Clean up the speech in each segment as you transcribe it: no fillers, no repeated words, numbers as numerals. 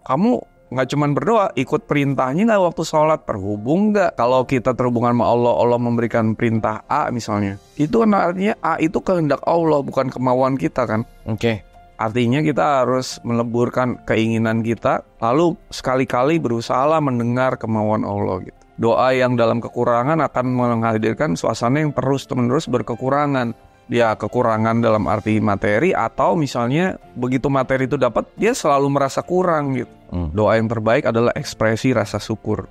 kamu nggak cuman berdoa, ikut perintahnya nggak waktu sholat, terhubung nggak? Kalau kita terhubungan sama Allah, Allah memberikan perintah A misalnya, itu kan artinya A itu kehendak Allah, bukan kemauan kita kan? Oke. Artinya kita harus meleburkan keinginan kita, lalu sekali-kali berusaha mendengar kemauan Allah gitu. Doa yang dalam kekurangan akan menghadirkan suasana yang terus-menerus berkekurangan. Dia kekurangan dalam arti materi, atau misalnya begitu materi itu dapat, dia selalu merasa kurang gitu. Doa yang terbaik adalah ekspresi rasa syukur.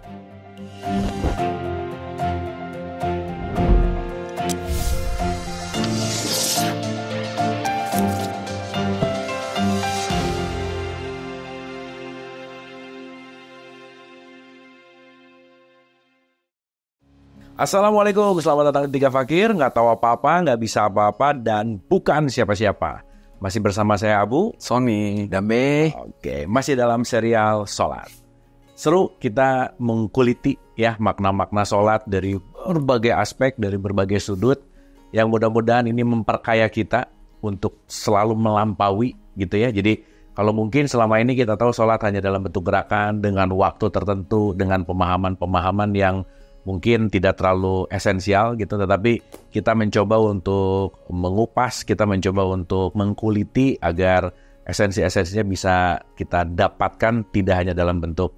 Assalamualaikum, selamat datang di Tiga Fakir. Nggak tahu apa-apa, nggak bisa apa-apa, dan bukan siapa-siapa. Masih bersama saya Abu, Sony, Dambe. Oke, masih dalam serial Sholat. Seru kita mengkuliti ya makna-makna sholat dari berbagai aspek, dari berbagai sudut, yang mudah-mudahan ini memperkaya kita untuk selalu melampaui gitu ya. Jadi kalau mungkin selama ini kita tahu sholat hanya dalam bentuk gerakan dengan waktu tertentu, dengan pemahaman-pemahaman yang mungkin tidak terlalu esensial gitu, tetapi kita mencoba untuk mengupas, kita mencoba untuk mengkuliti agar esensi-esensinya bisa kita dapatkan tidak hanya dalam bentuk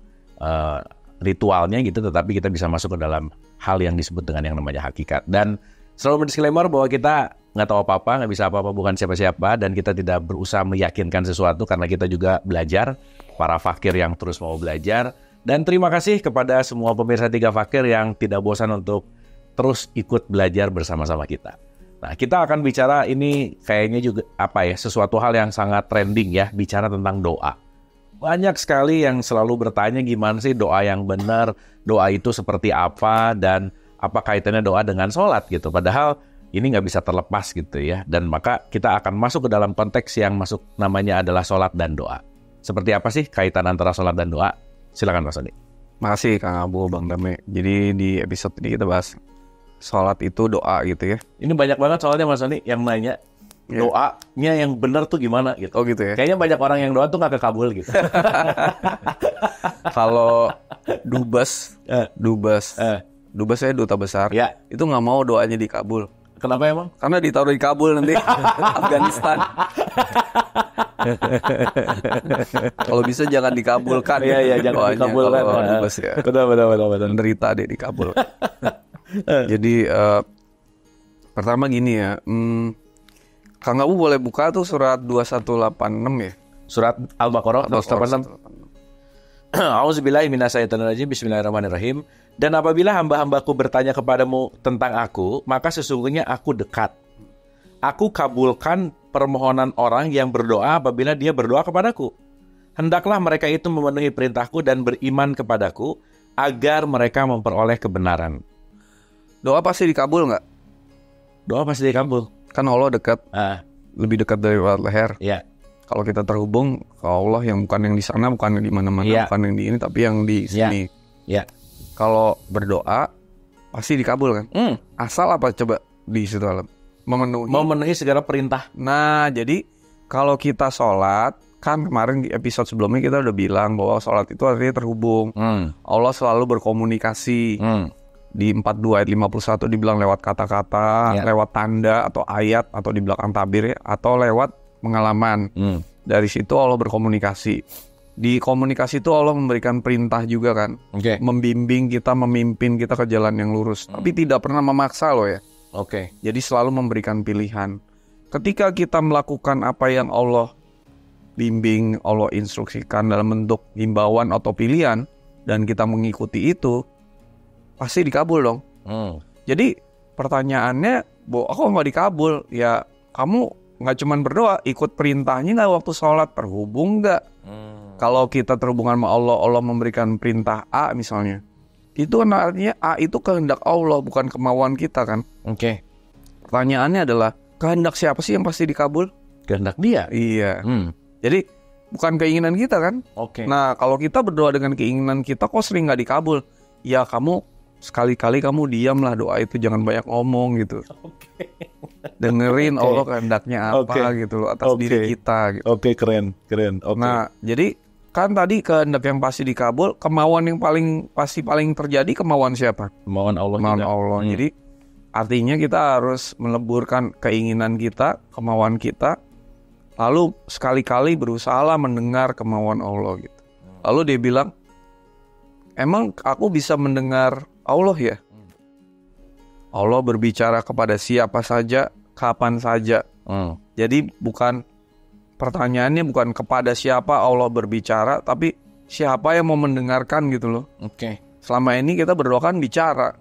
ritualnya gitu, tetapi kita bisa masuk ke dalam hal yang disebut dengan yang namanya hakikat. Dan selalu mendisklaimer bahwa kita nggak tahu apa-apa, nggak bisa apa-apa, bukan siapa-siapa, dan kita tidak berusaha meyakinkan sesuatu karena kita juga belajar, para fakir yang terus mau belajar. Dan terima kasih kepada semua pemirsa Tiga Fakir yang tidak bosan untuk terus ikut belajar bersama-sama kita. Nah, kita akan bicara ini kayaknya juga sesuatu hal yang sangat trending ya, bicara tentang doa. Banyak sekali yang selalu bertanya gimana sih doa yang benar, doa itu seperti apa, dan apa kaitannya doa dengan sholat gitu. Padahal ini nggak bisa terlepas gitu ya. Dan maka kita akan masuk ke dalam konteks yang masuk namanya adalah sholat dan doa. Seperti apa sih kaitan antara sholat dan doa? Silakan Mas Sony. Makasih Kang Abu, Bang Dame. Jadi di episode ini kita bahas sholat itu doa gitu ya. Ini banyak banget soalnya Mas Sony yang nanya doanya yang benar tuh gimana gitu. Oh gitu ya. Kayaknya banyak orang yang doa tuh nggak kekabul gitu. Kalau dubes saya duta besar, itu nggak mau doanya dikabul. Kenapa emang? Karena ditaruh di Kabul nanti, Afghanistan. Kalau bisa jangan dikabulkan. Iya, jangan dikabulkan. Kalau dubes ya. Betul. Menderita deh dikabul. Jadi pertama gini ya, Kang Abu boleh buka tuh surat 2186 ya. Surat Al-Baqarah 2186. A'udzubillahi minasyaitonirrajim. Bismillahirrahmanirrahim. Dan apabila hamba-hambaku bertanya kepadamu tentang aku, maka sesungguhnya aku dekat. Aku kabulkan permohonan orang yang berdoa apabila dia berdoa kepadaku. Hendaklah mereka itu memenuhi perintahku dan beriman kepadaku, agar mereka memperoleh kebenaran. Doa pasti dikabul nggak? Doa pasti dikabul. Kan Allah dekat, lebih dekat dari leher. Iya. Kalau kita terhubung ke Allah yang bukan yang di sana, bukan yang di mana-mana, bukan yang di ini, tapi yang di sini. Iya. Kalau berdoa pasti dikabul kan? Asal apa coba di situ alam? Memenuhi segala perintah. Nah, jadi kalau kita sholat, kan kemarin di episode sebelumnya kita udah bilang bahwa sholat itu artinya terhubung. Allah selalu berkomunikasi. Di 42 ayat 51 dibilang lewat kata-kata, lewat tanda atau ayat, atau di belakang tabir ya, atau lewat pengalaman. Dari situ Allah berkomunikasi. Di komunikasi itu Allah memberikan perintah juga kan, membimbing kita, memimpin kita ke jalan yang lurus. Tapi tidak pernah memaksa loh ya. Jadi selalu memberikan pilihan. Ketika kita melakukan apa yang Allah bimbing, Allah instruksikan dalam bentuk himbauan atau pilihan, dan kita mengikuti itu, pasti dikabul dong. Jadi pertanyaannya, kok nggak dikabul? Ya kamu nggak cuman berdoa, ikut perintahnya nggak waktu sholat, terhubung nggak? Kalau kita terhubungan sama Allah, Allah memberikan perintah A misalnya, itu kan artinya A itu kehendak Allah, bukan kemauan kita kan? Pertanyaannya adalah, kehendak siapa sih yang pasti dikabul? Kehendak Dia. Iya. Jadi bukan keinginan kita kan? Nah, kalau kita berdoa dengan keinginan kita, kok sering nggak dikabul? Ya kamu sekali-kali kamu diamlah, doa itu jangan banyak ngomong gitu. Dengerin Allah kehendaknya apa gitu loh atas diri kita gitu. Keren. Nah, jadi kan tadi kehendak yang pasti dikabul, kemauan yang paling terjadi kemauan siapa? Kemauan Allah. Kemauan Allah. Jadi artinya kita harus meleburkan keinginan kita, kemauan kita, lalu sekali-kali berusahalah mendengar kemauan Allah gitu. Lalu dia bilang, emang aku bisa mendengar Allah ya? Allah berbicara kepada siapa saja, kapan saja. Jadi pertanyaannya bukan kepada siapa Allah berbicara, tapi siapa yang mau mendengarkan gitu loh. Oke. Selama ini kita berdoa kan bicara,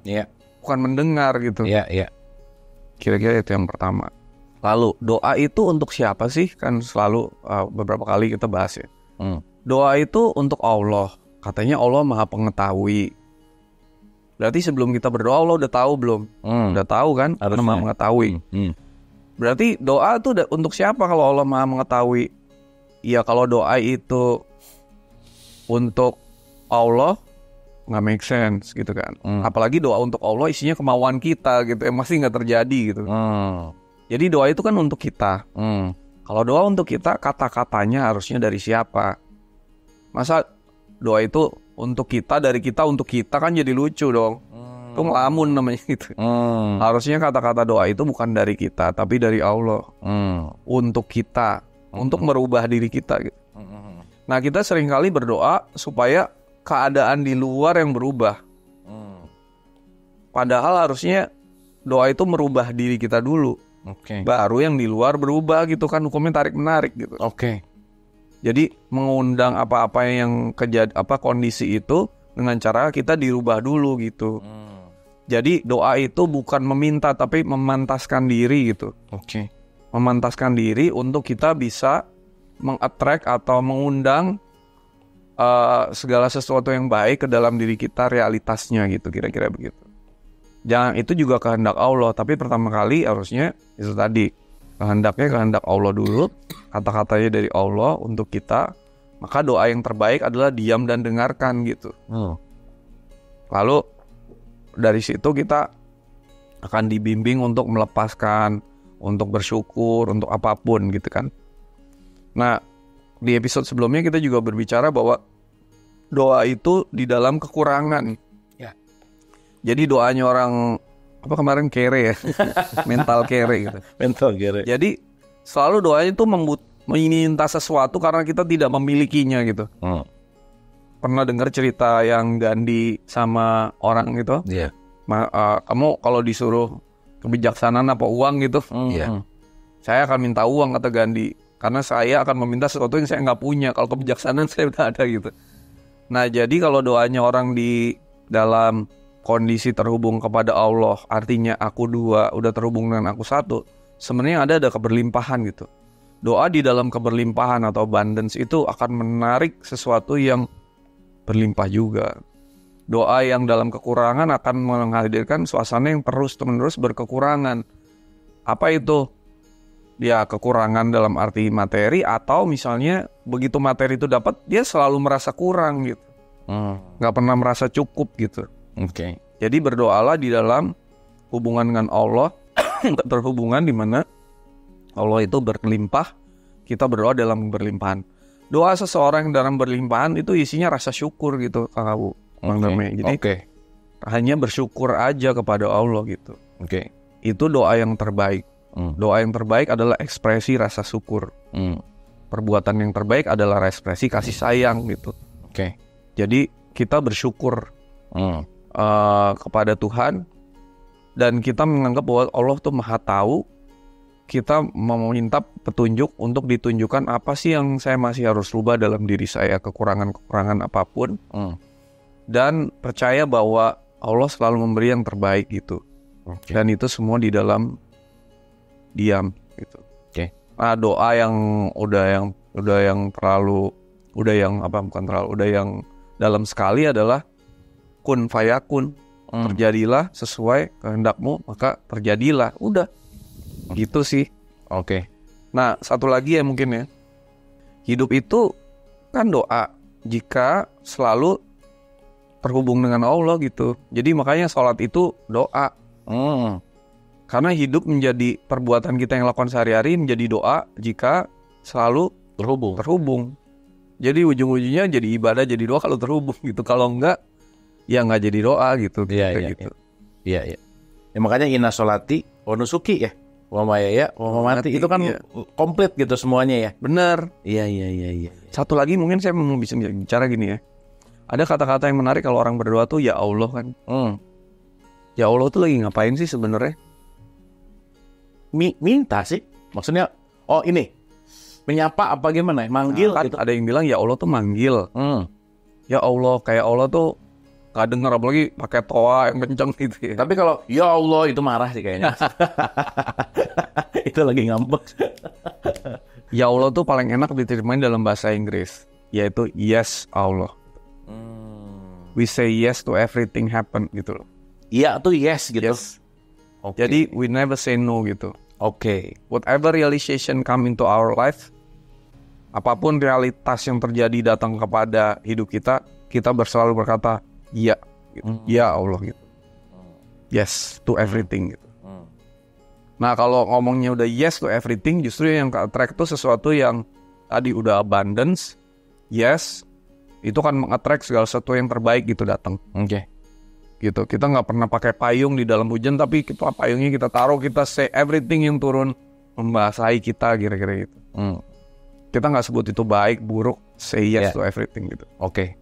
bukan mendengar gitu. Kira-kira itu yang pertama. Lalu doa itu untuk siapa sih? Kan selalu beberapa kali kita bahas ya. Doa itu untuk Allah. Katanya Allah Maha Pengetahui. Berarti sebelum kita berdoa Allah udah tahu belum? Udah tahu kan? Karena Maha Mengetahui. Berarti doa itu untuk siapa kalau Allah Maha Mengetahui? Ya kalau doa itu untuk Allah nggak make sense gitu kan. Apalagi doa untuk Allah isinya kemauan kita gitu, yang masih nggak terjadi gitu. Jadi doa itu kan untuk kita. Kalau doa untuk kita, kata-katanya harusnya dari siapa? Masa doa itu untuk kita, dari kita untuk kita, kan jadi lucu dong. Itu ngelamun namanya gitu. Harusnya kata-kata doa itu bukan dari kita, tapi dari Allah. Untuk kita, untuk merubah diri kita gitu. Nah kita seringkali berdoa supaya keadaan di luar yang berubah. Padahal harusnya doa itu merubah diri kita dulu. Baru yang di luar berubah gitu kan, hukumnya tarik-menarik gitu. Jadi mengundang apa-apa yang kondisi itu dengan cara kita dirubah dulu gitu. Jadi doa itu bukan meminta tapi memantaskan diri gitu. Memantaskan diri untuk kita bisa meng-attract atau mengundang segala sesuatu yang baik ke dalam diri kita, realitasnya gitu, kira-kira begitu. Jangan, itu juga kehendak Allah, tapi pertama kali harusnya itu tadi kehendak Allah dulu, kata-katanya dari Allah untuk kita. Maka doa yang terbaik adalah diam dan dengarkan gitu. Lalu dari situ kita akan dibimbing untuk melepaskan, untuk bersyukur, untuk apapun gitu kan. Nah, di episode sebelumnya kita juga berbicara bahwa doa itu di dalam kekurangan. Jadi doanya orang kemarin kere ya, mental kere gitu. Jadi selalu doanya itu meminta sesuatu karena kita tidak memilikinya gitu. Pernah dengar cerita yang Gandhi sama orang gitu? Kamu kalau disuruh kebijaksanaan apa uang gitu? Saya akan minta uang, kata Gandhi, karena saya akan meminta sesuatu yang saya nggak punya. Kalau kebijaksanaan saya udah ada gitu. Nah jadi kalau doanya orang di dalam kondisi terhubung kepada Allah, artinya aku dua, udah terhubung dengan aku satu, sebenarnya ada keberlimpahan gitu. Doa di dalam keberlimpahan atau abundance itu akan menarik sesuatu yang berlimpah juga. Doa yang dalam kekurangan akan menghadirkan suasana yang terus-menerus berkekurangan. Apa itu? Ya kekurangan dalam arti materi, atau misalnya begitu materi itu dapat, dia selalu merasa kurang gitu. Gak pernah merasa cukup gitu. Jadi berdoalah di dalam hubungan dengan Allah, terhubungan di mana Allah itu berlimpah, kita berdoa dalam berlimpahan. Doa seseorang dalam berlimpahan itu isinya rasa syukur gitu, Kak Abu, Bang Darme. Jadi hanya bersyukur aja kepada Allah gitu. Itu doa yang terbaik. Doa yang terbaik adalah ekspresi rasa syukur. Perbuatan yang terbaik adalah ekspresi kasih sayang gitu. Jadi kita bersyukur kepada Tuhan, dan kita menganggap bahwa Allah tuh maha tahu. Kita meminta petunjuk untuk ditunjukkan apa sih yang saya masih harus rubah dalam diri saya, kekurangan apapun, dan percaya bahwa Allah selalu memberi yang terbaik gitu. Dan itu semua di dalam diam gitu. Nah, doa yang udah yang dalam sekali adalah kun fayakun. Terjadilah sesuai kehendakmu, maka terjadilah. Udah. Gitu sih. Nah, satu lagi ya mungkin ya. Hidup itu kan doa jika selalu terhubung dengan Allah gitu. Jadi makanya sholat itu doa. Karena hidup menjadi perbuatan kita yang lakukan sehari-hari menjadi doa jika selalu terhubung. Jadi ujung-ujungnya jadi ibadah, jadi doa kalau terhubung gitu. Kalau enggak, ya nggak jadi doa gitu. Iya. Ya, makanya inna sholati wa nusuki ya. Wa mayaya wa mamati itu kan komplit gitu semuanya ya. Bener. Iya. Satu lagi mungkin saya mau bisa bicara gini ya. Ada kata-kata yang menarik kalau orang berdoa tuh ya Allah kan. Ya Allah tuh lagi ngapain sih sebenarnya? Minta sih. Maksudnya ini menyapa apa gimana? Manggil kan gitu. Ada yang bilang ya Allah tuh manggil. Ya Allah, kayak Allah tuh gak denger, apalagi pakai toa yang kenceng gitu ya. Tapi kalau ya Allah itu marah sih kayaknya. Itu lagi ngambek. Ya Allah tuh paling enak diterjemahin dalam bahasa Inggris, yaitu yes Allah. We say yes to everything happen gitu loh. Iya tuh yes gitu. Yes. Okay. Jadi we never say no gitu. Oke. Whatever realization come into our life, apapun realitas yang terjadi datang kepada hidup kita selalu berkata ya gitu. Ya Allah gitu. Yes to everything gitu. Nah kalau ngomongnya udah yes to everything, justru yang ke-attract itu sesuatu yang tadi udah abundance. Yes, itu kan meng-attract segala sesuatu yang terbaik gitu datang. Oke. Gitu. Kita nggak pernah pakai payung di dalam hujan, tapi payungnya kita taruh, kita say everything yang turun membasahi kita kira-kira gitu. Kita nggak sebut itu baik, buruk, say yes to everything gitu. Oke.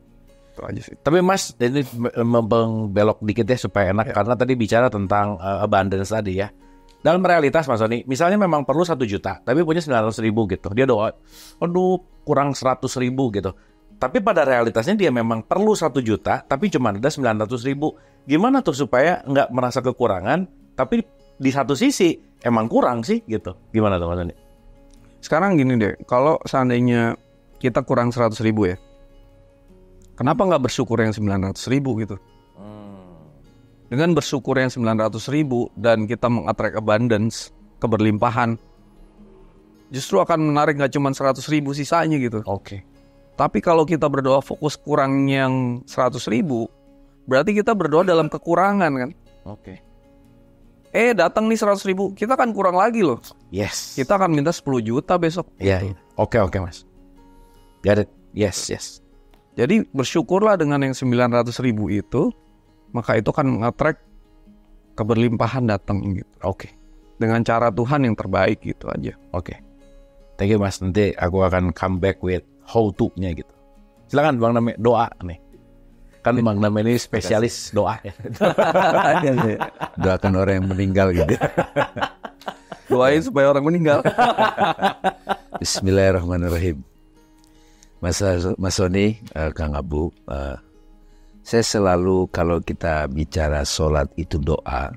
Itu aja sih. Tapi Mas, ini membelok dikit ya supaya enak, karena tadi bicara tentang abundance tadi ya. Dalam realitas Mas Sony, misalnya memang perlu 1 juta, tapi punya 900.000 gitu. Dia doa, aduh kurang 100.000 gitu. Tapi pada realitasnya dia memang perlu 1 juta, tapi cuma ada 900.000. Gimana tuh supaya nggak merasa kekurangan, tapi di satu sisi emang kurang sih gitu. Gimana tuh Mas Sony? Sekarang gini deh, kalau seandainya kita kurang 100.000 ya, kenapa nggak bersyukur yang 900.000 gitu? Dengan bersyukur yang 900.000 dan kita mengattract abundance, keberlimpahan, justru akan menarik nggak cuma 100.000 sisanya gitu. Oke. Tapi kalau kita berdoa fokus kurang yang 100.000, berarti kita berdoa dalam kekurangan kan? Oke. Datang nih 100.000, kita kan kurang lagi loh. Yes. Kita akan minta 10 juta besok. Iya. Oke Mas. Got it. Yes. Jadi bersyukurlah dengan yang 900.000 itu, maka itu kan nge-attract keberlimpahan datang gitu. Oke. Dengan cara Tuhan yang terbaik gitu aja. Oke. Thank you Mas. Nanti aku akan come back with how to-nya gitu. Silakan Bang Name doa nih. Kan Bang Name ini spesialis doa ya. Doakan orang yang meninggal gitu. Doain supaya orang meninggal. Bismillahirrahmanirrahim. Mas Sony, Kang Abu, saya selalu kalau kita bicara sholat itu doa,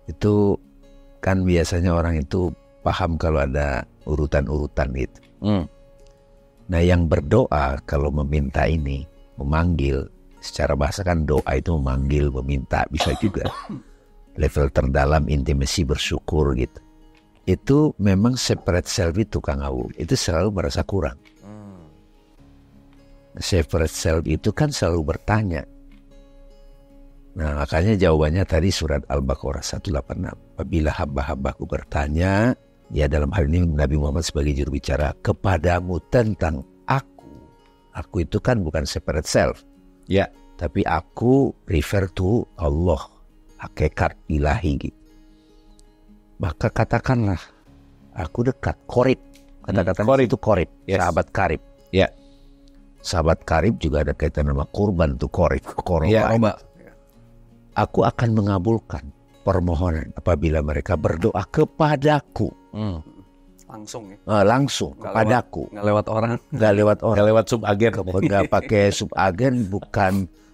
itu kan biasanya orang itu paham kalau ada urutan-urutan gitu. Nah yang berdoa kalau meminta ini, memanggil, secara bahasa kan doa itu memanggil, meminta, bisa juga. Level terdalam intimasi bersyukur gitu. Itu memang separate self itu Kang Abu, itu selalu merasa kurang. Separate self itu kan selalu bertanya. Nah makanya jawabannya tadi surat Al-Baqarah 186. Apabila hamba-hambaku bertanya, ya dalam hal ini Nabi Muhammad sebagai juru bicara, kepadamu tentang aku. Aku itu kan bukan separate self. Ya. Tapi aku refer to Allah, hakikat ilahi gitu. Maka katakanlah, aku dekat, korib. Kata-kata itu korib, yes. Sahabat karib. Ya. Sahabat karib juga ada kaitan nama kurban tuh korib. Ya, aku akan mengabulkan permohonan apabila mereka berdoa kepadaku. Langsung ya. Langsung kepadaku. Nggak lewat orang. Nggak lewat orang. Nggak lewat subagen. Nggak pakai subagen,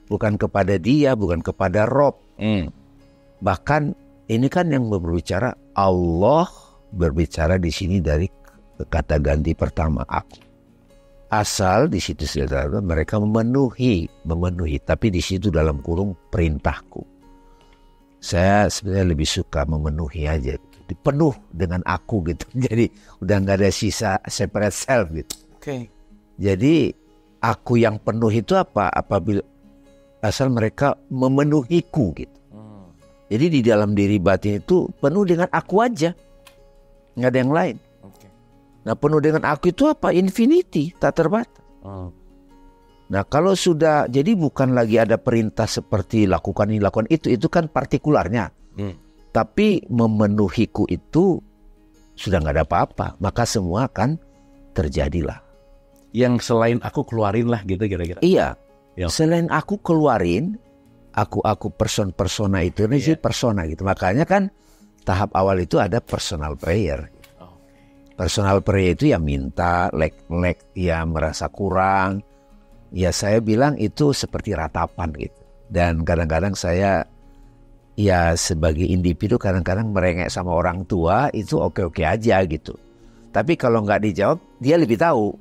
bukan kepada dia, bukan kepada Rob. Bahkan ini kan yang berbicara Allah, berbicara di sini dari kata ganti pertama aku. Asal di situ mereka memenuhi, tapi di situ dalam kurung perintahku. Saya sebenarnya lebih suka memenuhi aja, dipenuh dengan aku gitu. Jadi udah nggak ada sisa separate self gitu. Oke. Jadi aku yang penuh itu apa? Apabila asal mereka memenuhiku gitu. Jadi di dalam diri batin itu penuh dengan aku aja, nggak ada yang lain. Nah penuh dengan aku itu apa? Infinity, tak terbatas. Nah kalau sudah, jadi bukan lagi ada perintah seperti lakukan ini, lakukan itu kan partikularnya. Tapi memenuhiku itu sudah nggak ada apa-apa, maka semua kan terjadilah. Yang selain aku keluarin lah gitu kira-kira. Iya, Ya. selain aku keluarin, aku persona itu, ini sih persona gitu. Makanya kan tahap awal itu ada personal prayer. Personal prayer itu ya minta, ya merasa kurang. Ya saya bilang itu seperti ratapan gitu. Dan kadang-kadang saya ya sebagai individu kadang-kadang merengek sama orang tua itu oke-oke aja gitu. Tapi kalau nggak dijawab, dia lebih tahu.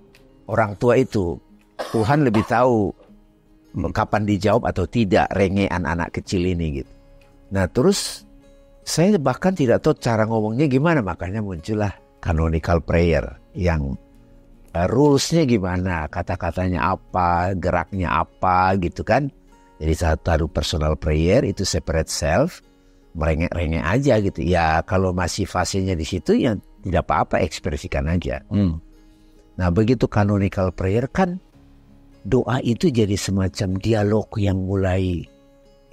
Orang tua itu, Tuhan lebih tahu kapan dijawab atau tidak rengean anak kecil ini gitu. Nah terus saya bahkan tidak tahu cara ngomongnya gimana, makanya muncullah canonical prayer yang rules-nya gimana, kata-katanya apa, geraknya apa gitu kan. Jadi satu personal prayer itu separate self, merengek-rengek aja gitu. Ya kalau masih fasenya di situ ya tidak apa-apa, ekspresikan aja. Nah begitu canonical prayer kan doa itu jadi semacam dialog yang mulai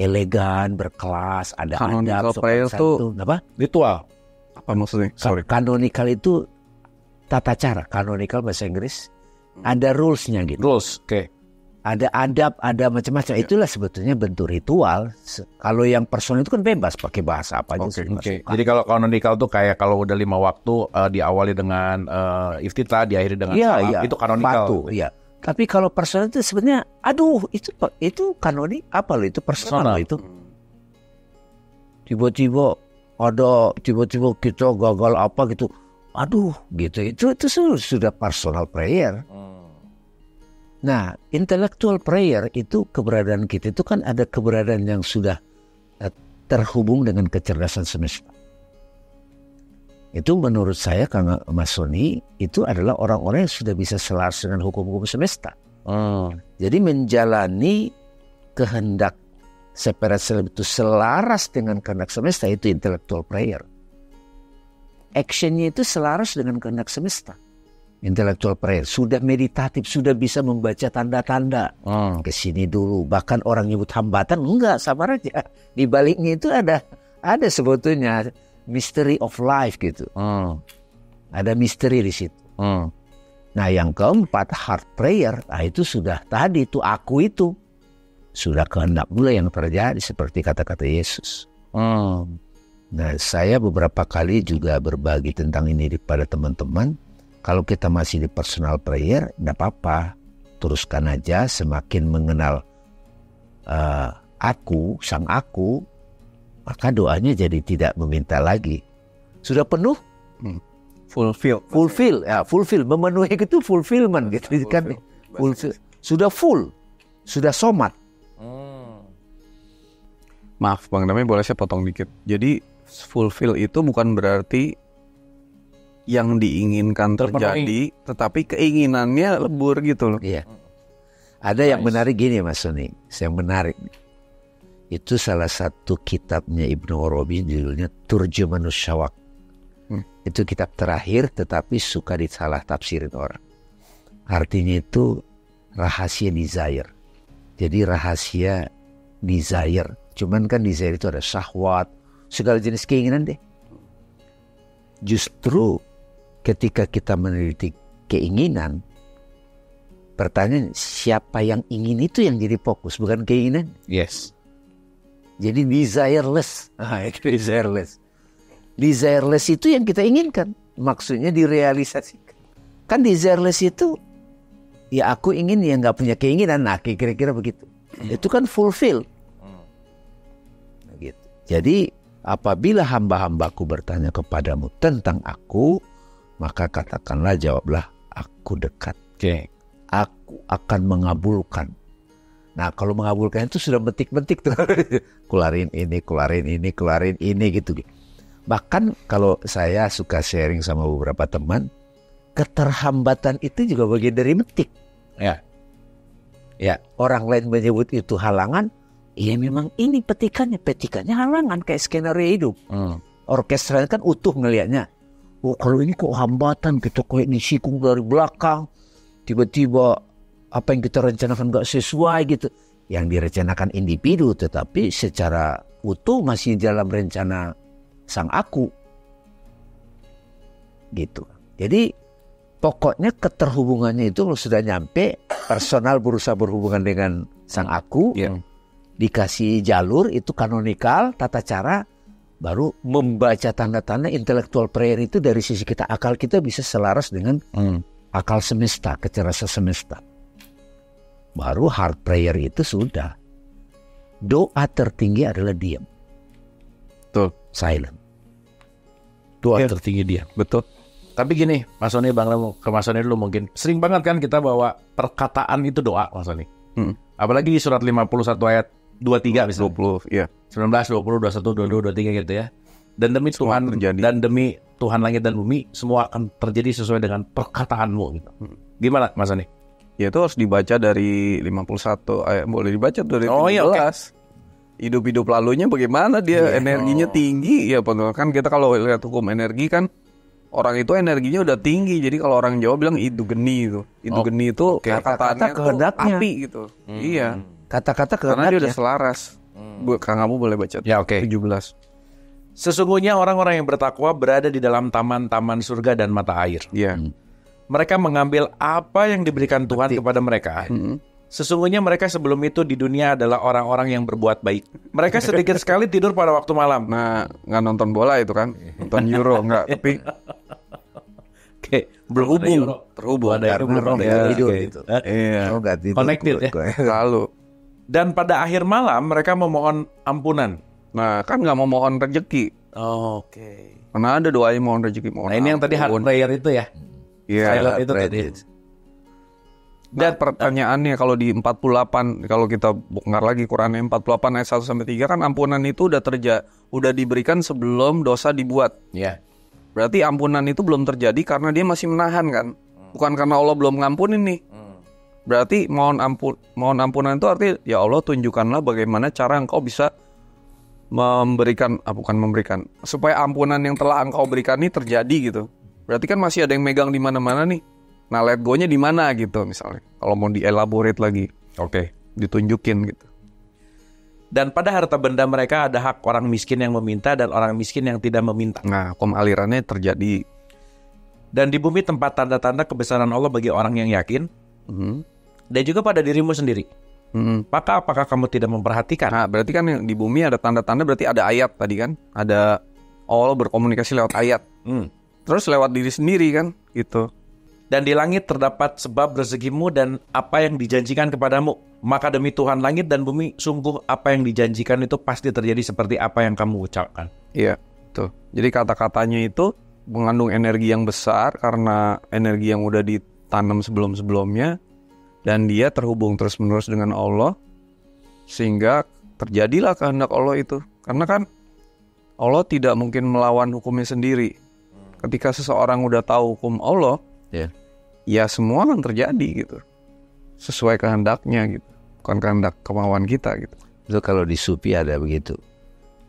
elegan, berkelas, ada Canonical adab, prayer tuh apa? Ritual. Apa maksudnya? Sorry. Canonical itu tata cara, canonical bahasa Inggris, ada rules-nya gitu. Rules, oke. Ada adab, ada macam-macam. Itulah sebetulnya bentuk ritual. Kalau yang personal itu kan bebas pakai bahasa apa aja. Oke. Jadi kalau canonical tuh kayak kalau udah 5 waktu diawali dengan iftitah, diakhiri dengan salam, itu canonical. Iya. Tapi kalau personal itu sebenarnya, aduh itu kanonik apa loh, itu personal loh itu. Tiba-tiba kita gagal apa gitu. Aduh gitu, itu sudah personal prayer. Nah intellectual prayer itu keberadaan kita itu kan ada keberadaan yang sudah terhubung dengan kecerdasan semesta. Itu menurut saya Kang Mas Sony itu adalah orang-orang yang sudah bisa selaras dengan hukum-hukum semesta. Jadi menjalani kehendak separate self itu selaras dengan kehendak semesta itu intellectual prayer. Actionnya itu selaras dengan kehendak semesta. Intellectual prayer sudah meditatif, sudah bisa membaca tanda-tanda. Kesini dulu, bahkan orang nyebut hambatan, enggak, sabar aja. Di baliknya itu ada sebetulnya mystery of life gitu. Ada misteri di situ. Nah yang keempat heart prayer, nah itu sudah tadi itu aku itu sudah kehendak pula yang terjadi seperti kata-kata Yesus. Nah saya beberapa kali juga berbagi tentang ini kepada teman-teman. Kalau kita masih di personal prayer, tidak apa-apa, teruskan aja. Semakin mengenal sang aku, maka doanya jadi tidak meminta lagi. Sudah penuh? Fulfill, memenuhi itu fulfillment gitu kan. Sudah full, sudah somat. Maaf Bang Damai, boleh saya potong dikit. Jadi fulfill itu bukan berarti yang diinginkan terjadi, tetapi keinginannya lebur gitu loh. Iya. Ada yang menarik gini Mas Sony, yang menarik. Itu salah satu kitabnya Ibnu Arabi, judulnya Turjumanus Syawaq. Itu kitab terakhir tetapi suka disalah tafsirin orang. Artinya itu rahasia desire. Jadi rahasia desire. Cuman kan desire itu ada syahwat, segala jenis keinginan deh. Justru ketika kita meneliti keinginan, pertanyaan siapa yang ingin itu yang jadi fokus, bukan keinginan. Yes. Jadi desireless. Desireless. Desireless itu yang kita inginkan. Maksudnya direalisasikan. Kan desireless itu, ya aku ingin yang gak punya keinginan. Nah kira-kira begitu. Itu kan fulfill. Nah, gitu. Jadi apabila hamba-hambaku bertanya kepadamu tentang aku, maka katakanlah, jawablah, aku dekat. Aku akan mengabulkan. Nah kalau mengabulkan itu sudah betik-betik tuh. Keluarin ini gitu. Bahkan kalau saya suka sharing sama beberapa teman, keterhambatan itu juga bagian dari betik. Ya, orang lain menyebut itu halangan. Iya memang ini petikannya halangan kayak skenario hidup. Orkestra kan utuh ngelihatnya. Oh kalau ini kok hambatan, kita kayak disikung dari belakang, tiba-tiba apa yang kita rencanakan nggak sesuai gitu. Yang direncanakan individu, tetapi secara utuh masih dalam rencana sang aku. Gitu. Jadi pokoknya keterhubungannya itu kalau sudah nyampe, personal berusaha berhubungan dengan sang aku, dikasih jalur itu kanonikal, tata cara, baru membaca tanda-tanda intellectual prayer itu dari sisi kita, akal kita bisa selaras dengan akal semesta, kecerdasan semesta. Baru heart prayer itu sudah. Doa tertinggi adalah diam. Betul. Silent. Doa tertinggi diam. Betul. Tapi gini, Mas Sony, Bang Lemo, ke Mas Sony dulu mungkin. Sering banget kan kita bawa perkataan itu doa, Mas Sony. Apalagi di surat 51 ayat 23 misalnya. 20, iya. 19, 20, 21, 22, 23 gitu ya. Dan demi Semua Tuhan terjadi. dan demi Tuhan langit dan bumi, semua akan terjadi sesuai dengan perkataanmu gitu. Gimana, Mas Sony? Ya itu harus dibaca dari 51 ayat, boleh dibaca dari 17. Oh, iya, oke. Hidup-hidup lalunya bagaimana dia energinya tinggi. Ya kan kita kalau lihat hukum energi kan orang itu energinya udah tinggi. Jadi kalau orang Jawa bilang itu geni itu. Itu geni itu kata-katanya kehendaknya. api gitu. Iya. Kata-kata Karena dia udah kehendaknya. selaras. Kang Abu boleh baca Ya, oke. 17. Sesungguhnya orang-orang yang bertakwa berada di dalam taman-taman surga dan mata air. Iya. Mereka mengambil apa yang diberikan Tuhan kepada mereka. Sesungguhnya mereka sebelum itu di dunia adalah orang-orang yang berbuat baik. Mereka sedikit sekali tidur pada waktu malam. Nah, nggak nonton bola itu kan. Nonton Euro nggak, tapi Oke, berhubung, terhubung. Ada Karena roh nggak tidur gitu. Iya. Roh nggak tidur. Connected ya. Selalu. Dan pada akhir malam mereka memohon ampunan. Nah, kan nggak mau mohon rezeki. Oke. Karena ada doanya mohon rezeki, mohon Nah, ini yang tadi heart ampun. prayer itu ya. Iya. Silent itu tadi. Dan pertanyaannya kalau di 48, kalau kita bongkar lagi Quran 48 ayat 1 sampai 3 kan ampunan itu udah diberikan sebelum dosa dibuat. Ya. Berarti ampunan itu belum terjadi karena dia masih menahan kan. Bukan karena Allah belum ngampunin nih. Berarti mohon ampunan itu artinya ya Allah tunjukkanlah bagaimana cara engkau bisa memberikan supaya ampunan yang telah engkau berikan ini terjadi gitu. Berarti kan masih ada yang megang di mana-mana nih. Nah, let go-nya di mana gitu misalnya. Kalau mau dielaborate lagi. Oke. Ditunjukin gitu. Dan pada harta benda mereka ada hak orang miskin yang meminta dan orang miskin yang tidak meminta. Nah, alirannya terjadi. Dan di bumi tempat tanda-tanda kebesaran Allah bagi orang yang yakin. Dan juga pada dirimu sendiri. Maka apakah kamu tidak memperhatikan? Nah, berarti kan yang di bumi ada tanda-tanda, berarti ada ayat tadi kan. Ada Allah berkomunikasi lewat ayat. Terus lewat diri sendiri kan gitu. Dan di langit terdapat sebab rezekimu dan apa yang dijanjikan kepadamu. Maka demi Tuhan langit dan bumi, sungguh apa yang dijanjikan itu pasti terjadi seperti apa yang kamu ucapkan. Iya, tuh. Jadi kata-katanya itu mengandung energi yang besar karena energi yang udah ditanam sebelum-sebelumnya. Dan dia terhubung terus-menerus dengan Allah. Sehingga terjadilah kehendak Allah itu. Karena kan Allah tidak mungkin melawan hukumnya sendiri. Ketika seseorang udah tahu hukum Allah, ya semua akan terjadi gitu. Sesuai kehendaknya gitu. Bukan kehendak kemauan kita gitu. Itu kalau di Sufi ada begitu.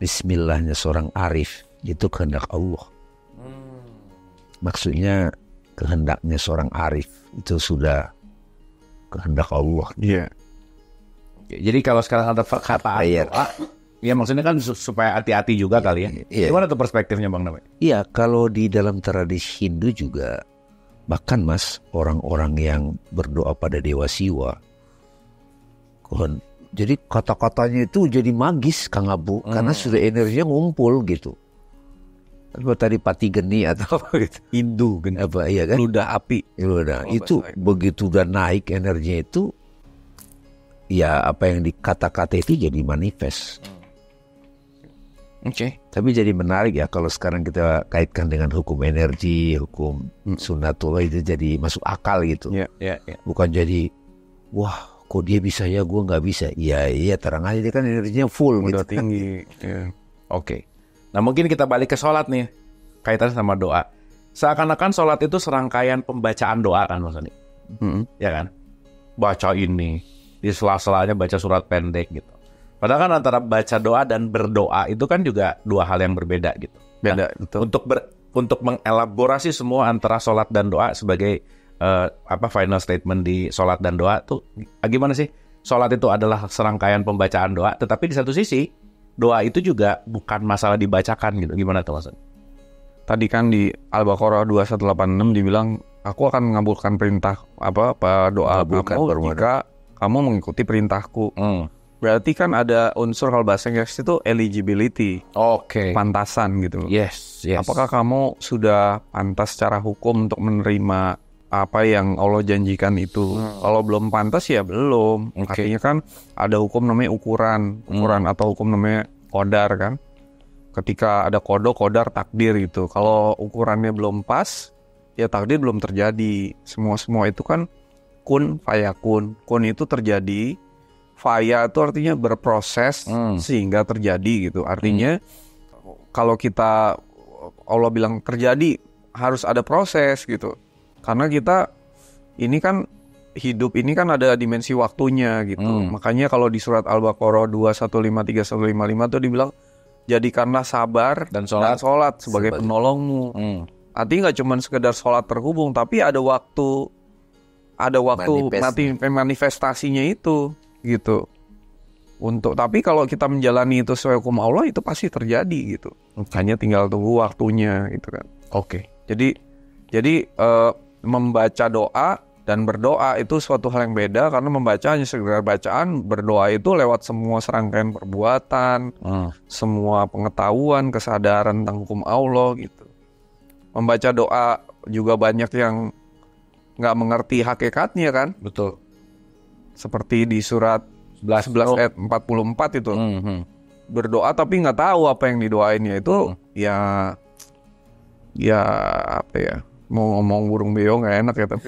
Bismillahnya seorang arif itu kehendak Allah. Maksudnya kehendaknya seorang arif itu sudah kehendak Allah. Iya. Jadi kalau sekarang ada kata doa, ya maksudnya kan supaya hati-hati juga kali ya. Iya. Gimana tuh perspektifnya Bang Damai? Iya, kalau di dalam tradisi Hindu juga, bahkan Mas, orang-orang yang berdoa pada Dewa Siwa, jadi kata-katanya itu jadi magis Kang Abu, karena sudah energinya ngumpul gitu. Apa tadi pati geni atau apa gitu? Hindu geni. Apa iya kan? Ludah api. Ludah. Itu begitu udah naik energinya itu, ya apa yang dikata-kata itu jadi manifest. Oke. Tapi jadi menarik ya kalau sekarang kita kaitkan dengan hukum energi, hukum sunnatullah itu jadi masuk akal gitu. Iya. Bukan jadi wah kok dia bisa ya gue nggak bisa. Iya terang aja dia kan energinya full Udah gitu. tinggi. Iya. Oke. Nah mungkin kita balik ke sholat nih, kaitannya sama doa. Seakan-akan sholat itu serangkaian pembacaan doa kan Mas Sony? Ya kan? Baca ini, di sela-selanya baca surat pendek gitu. Padahal kan antara baca doa dan berdoa itu kan juga dua hal yang berbeda gitu. Beda, Nah, betul. untuk mengelaborasi semua antara sholat dan doa sebagai final statement di sholat dan doa tuh gimana sih? Sholat itu adalah serangkaian pembacaan doa, tetapi di satu sisi doa itu juga bukan masalah dibacakan gitu. Gimana tuh maksudnya? Tadi kan di Al-Baqarah 2186 dibilang aku akan mengabulkan perintah apa doa kamu jika kamu mengikuti perintahku. Berarti kan ada unsur kalau bahasa Inggris itu eligibility. Oke. Pantasan gitu. Yes. Apakah kamu sudah pantas secara hukum untuk menerima apa yang Allah janjikan itu? Kalau belum pantas ya belum. Artinya kan ada hukum namanya ukuran atau hukum namanya qadar kan. Ketika ada qadar takdir gitu. Kalau ukurannya belum pas, ya takdir belum terjadi. Semua itu kan kun fayakun. Kun itu terjadi, faya itu artinya berproses sehingga terjadi gitu. Artinya kalau kita Allah bilang terjadi harus ada proses gitu. Karena kita ini kan hidup ini kan ada dimensi waktunya gitu. Makanya kalau di surat Al-Baqarah 2153 155 tuh dibilang jadikanlah sabar dan sholat sebagai penolongmu. Artinya nggak cuma sekedar sholat terhubung, tapi ada waktu manifestasinya itu gitu. Tapi kalau kita menjalani itu sesuai hukum Allah itu pasti terjadi gitu. Hanya tinggal tunggu waktunya gitu kan. Oke. Jadi membaca doa dan berdoa itu suatu hal yang beda, karena membaca hanya sekedar bacaan, berdoa itu lewat semua serangkaian perbuatan, semua pengetahuan, kesadaran tentang hukum Allah gitu. Membaca doa juga banyak yang nggak mengerti hakikatnya kan. Betul. Seperti di surat 11 ayat 44 itu. Berdoa tapi nggak tahu apa yang didoainnya itu ya apa ya, mau ngomong burung beo nggak enak ya, tapi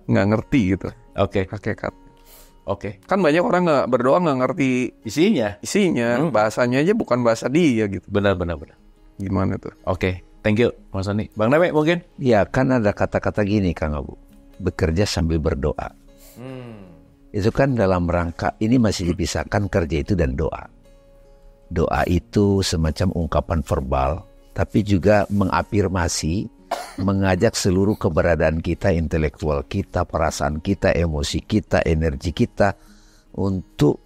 nggak ngerti gitu. Hakikat. Kan banyak orang nggak berdoa nggak ngerti isinya. Bahasanya aja bukan bahasa dia gitu. Benar. Gimana tuh? Thank you Mas Sony. Bang Dame mungkin? Ya kan ada kata-kata gini Kang Abu, bekerja sambil berdoa. Itu kan dalam rangka ini masih dipisahkan kerja itu dan doa. Doa itu semacam ungkapan verbal, tapi juga mengafirmasi, mengajak seluruh keberadaan kita, intelektual kita, perasaan kita, emosi kita, energi kita untuk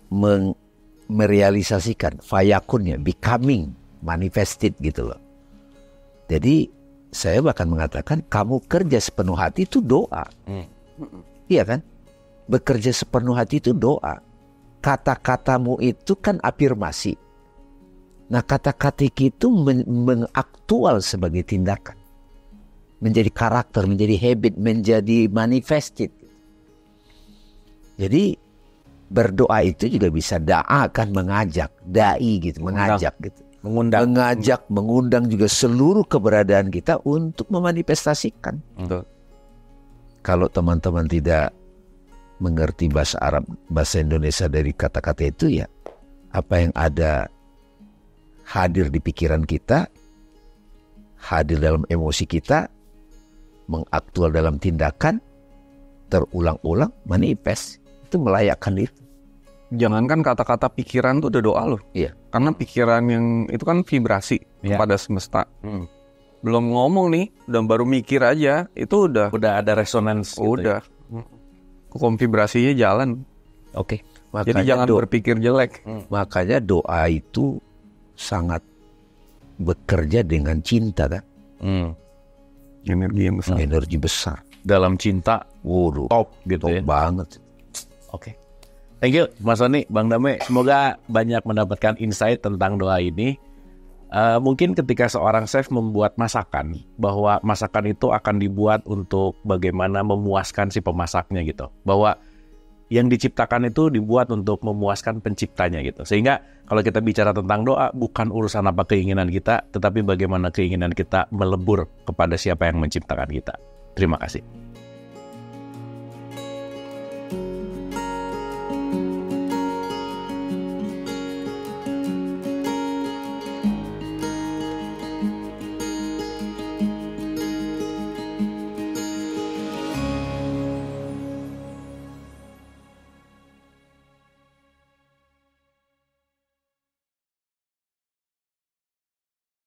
merealisasikan fayakunnya, becoming, manifested gitu loh. Jadi saya bahkan mengatakan kamu kerja sepenuh hati itu doa. Iya kan? Bekerja sepenuh hati itu doa. Kata-katamu itu kan afirmasi. Nah, kata-kata itu mengaktual sebagai tindakan. Menjadi karakter, menjadi habit, menjadi manifested. Jadi berdoa itu juga bisa da'a kan, mengajak, dai gitu, mengajak gitu. Mengundang juga seluruh keberadaan kita untuk memanifestasikan. Kalau teman-teman tidak mengerti bahasa Arab, bahasa Indonesia dari kata-kata itu, ya apa yang ada hadir di pikiran kita, hadir dalam emosi kita, mengaktual dalam tindakan, terulang-ulang, manifest. Itu melayakkan itu. Jangankan kata-kata, pikiran tuh udah doa loh. Iya. Karena pikiran yang itu kan vibrasi kepada semesta. Belum ngomong nih, udah baru mikir aja, itu udah ada resonans. Udah. Gitu ya. Hukum vibrasinya jalan. Jadi jangan berpikir jelek. Makanya doa itu sangat bekerja dengan cinta kan. Energi besar. Dalam cinta, top gitu, top ya. Banget. Thank you Mas Sony, Bang Dame. Semoga banyak mendapatkan insight tentang doa ini. Mungkin ketika seorang chef membuat masakan, bahwa masakan itu akan dibuat untuk bagaimana memuaskan si pemasaknya gitu. Bahwa yang diciptakan itu dibuat untuk memuaskan penciptanya gitu. Sehingga kalau kita bicara tentang doa, bukan urusan apa keinginan kita, tetapi bagaimana keinginan kita melebur kepada siapa yang menciptakan kita. Terima kasih.